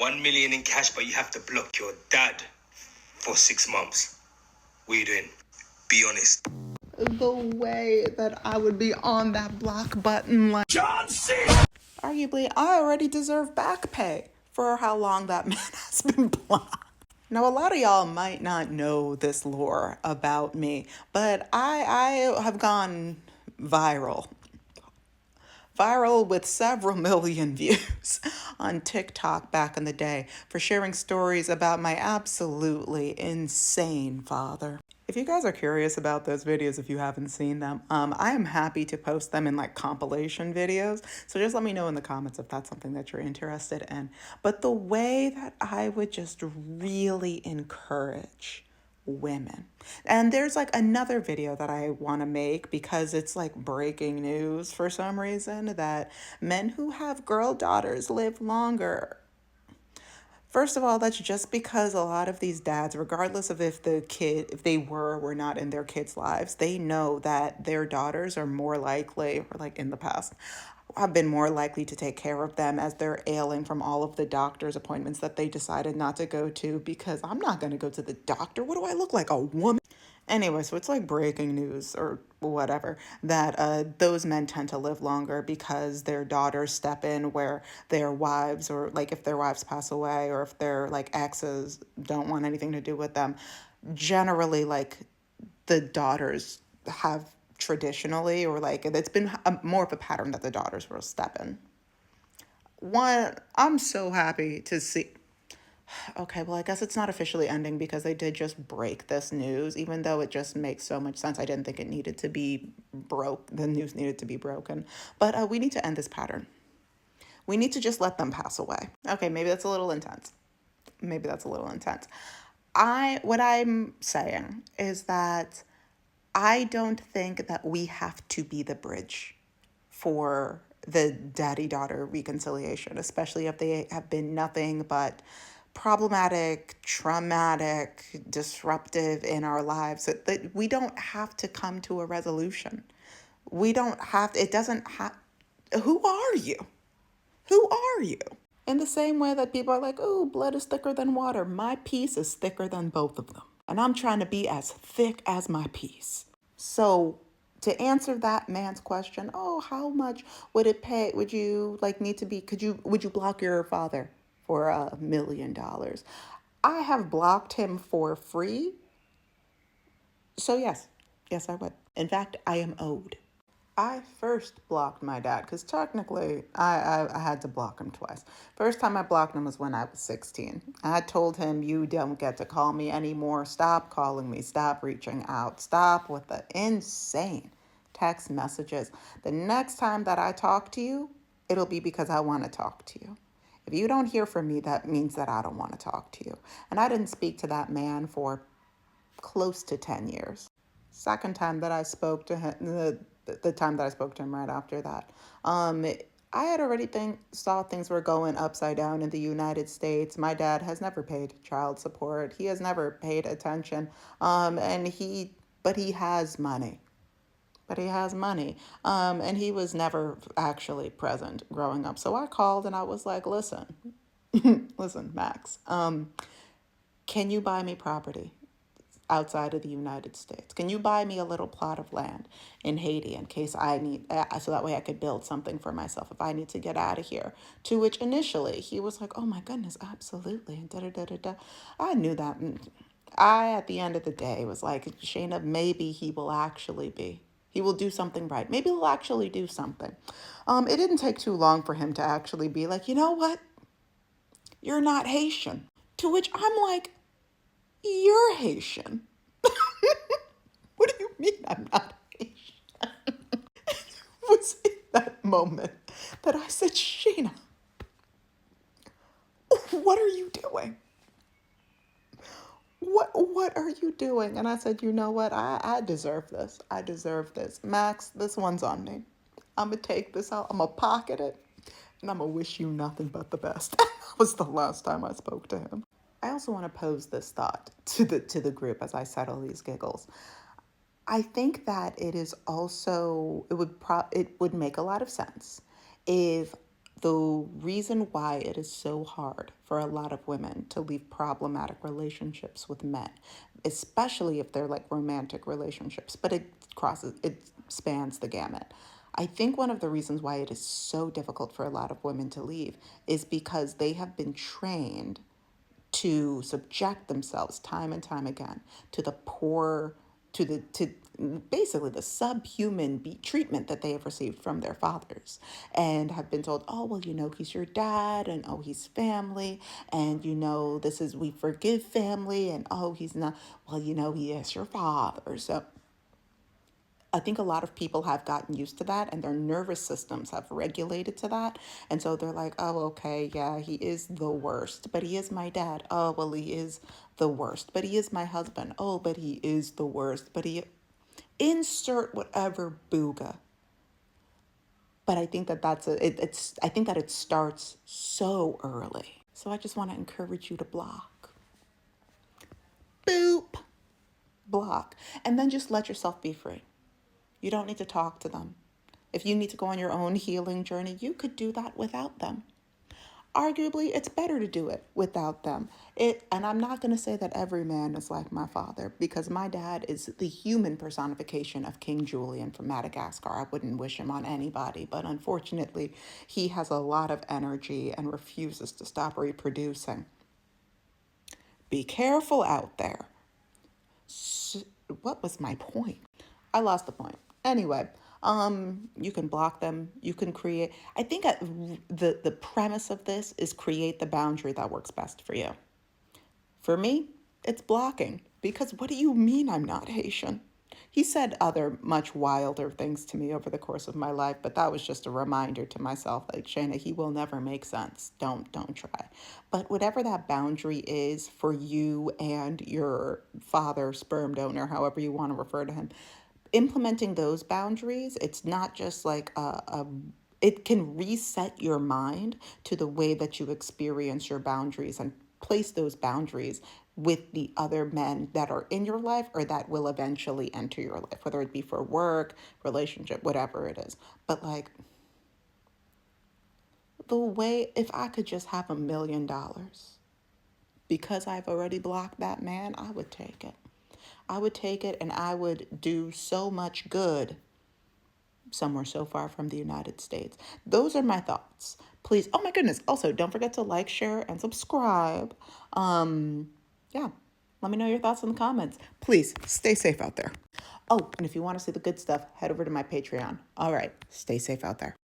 1 million in cash, but you have to block your dad for 6 months. What are you doing? Be honest. The way that I would be on that block button like John C. Arguably, I already deserve back pay for how long that man has been blocked. Now, a lot of y'all might not know this lore about me, but I have gone viral. Viral with several million views on TikTok back in the day for sharing stories about my absolutely insane father. If you guys are curious about those videos, if you haven't seen them, I am happy to post them in like compilation videos. So just let me know in the comments if that's something that you're interested in. But the way that I would just really encourage women. And there's like another video that I want to make because it's like breaking news for some reason that men who have girl daughters live longer. First of all, that's just because a lot of these dads, regardless of if they were or were not in their kids' lives, they know that their daughters are more likely, or like in the past, have been more likely to take care of them as they're ailing from all of the doctor's appointments that they decided not to go to because I'm not going to go to the doctor. What do I look like, a woman? Anyway, so it's like breaking news or whatever that those men tend to live longer because their daughters step in where their wives, or like if their wives pass away or if their like exes don't want anything to do with them. Generally, like the daughters have traditionally, or like it's been more of a pattern that the daughters will step in. One, I'm so happy to see. Okay, well, I guess it's not officially ending because they did just break this news, even though it just makes so much sense. I didn't think it needed to be the news needed to be broken. But we need to end this pattern. We need to just let them pass away. Okay, maybe that's a little intense. Maybe that's a little intense. What I'm saying is that I don't think that we have to be the bridge for the daddy-daughter reconciliation, especially if they have been nothing but problematic, traumatic, disruptive in our lives. That we don't have to come to a resolution. We don't have to, it doesn't have, who are you? Who are you? In the same way that people are like, oh, blood is thicker than water. My peace is thicker than both of them. And I'm trying to be as thick as my peace. So to answer that man's question, oh, how much would it pay? Would you like need to be, would you block your father for $1 million? I have blocked him for free. So yes, I would. In fact, I am owed. I first blocked my dad because technically I had to block him twice. First time I blocked him was when I was 16. I told him, you don't get to call me anymore. Stop calling me. Stop reaching out. Stop with the insane text messages. The next time that I talk to you, it'll be because I want to talk to you. If you don't hear from me, that means that I don't want to talk to you. And I didn't speak to that man for close to 10 years. Second time that I spoke to him, the time that I spoke to him right after that, I had already saw things were going upside down in the United States. My dad has never paid child support. He has never paid attention. But he has money. And he was never actually present growing up. So I called and I was like, listen, listen, Max, can you buy me property outside of the United States? Can you buy me a little plot of land in Haiti in case I need, so that way I could build something for myself if I need to get out of here? To which initially he was like, oh my goodness, absolutely. And da da da da da. I knew that. At the end of the day, was like, Shayna, maybe he will actually be. He will do something right. Maybe he'll actually do something. It didn't take too long for him to actually be like, you know what? You're not Haitian. To which I'm like, you're Haitian. What do you mean I'm not Haitian? It was in that moment that I said, Shayna, what are you doing? What are you doing? And I said, you know what? I deserve this. I deserve this. Max, this one's on me. I'm going to take this out. I'm going to pocket it. And I'm going to wish you nothing but the best. That was the last time I spoke to him. I also want to pose this thought to the group as I settle these giggles. I think that it would make a lot of sense if The reason why it is so hard for a lot of women to leave problematic relationships with men, especially if they're like romantic relationships, but it spans the gamut. I think one of the reasons why it is so difficult for a lot of women to leave is because they have been trained to subject themselves time and time again to the poor, to basically the subhuman treatment that they have received from their fathers, and have been told, oh well, he's your dad, and oh, he's family, and this is, we forgive family, and oh, he's not, well, he is your father. So I think a lot of people have gotten used to that, and their nervous systems have regulated to that. And so they're like, oh, okay, yeah, he is the worst, but he is my dad. Oh, well, he is the worst, but he is my husband. Oh, but he is the worst, but he, insert whatever booga. But I think that I think that it starts so early. So I just want to encourage you to block. Boop. Block. And then just let yourself be free. You don't need to talk to them. If you need to go on your own healing journey, you could do that without them. Arguably, it's better to do it without them. And I'm not going to say that every man is like my father, because my dad is the human personification of King Julian from Madagascar. I wouldn't wish him on anybody, but unfortunately, he has a lot of energy and refuses to stop reproducing. Be careful out there. What was my point? I lost the point. Anyway, you can block them. You can create. I think the premise of this is create the boundary that works best for you. For me, it's blocking, because what do you mean I'm not Haitian? He said other much wilder things to me over the course of my life, but that was just a reminder to myself, like, Shayna, he will never make sense. Don't try. But whatever that boundary is for you and your father, sperm donor, however you want to refer to him, implementing those boundaries, it's not just like it can reset your mind to the way that you experience your boundaries, and place those boundaries with the other men that are in your life or that will eventually enter your life, whether it be for work, relationship, whatever it is. But like, the way, if I could just have $1 million because I've already blocked that man, I would take it. I would take it, and I would do so much good somewhere so far from the United States. Those are my thoughts. Please, oh my goodness. Also, don't forget to like, share, and subscribe. Yeah, let me know your thoughts in the comments. Please stay safe out there. Oh, and if you want to see the good stuff, head over to my Patreon. All right, stay safe out there.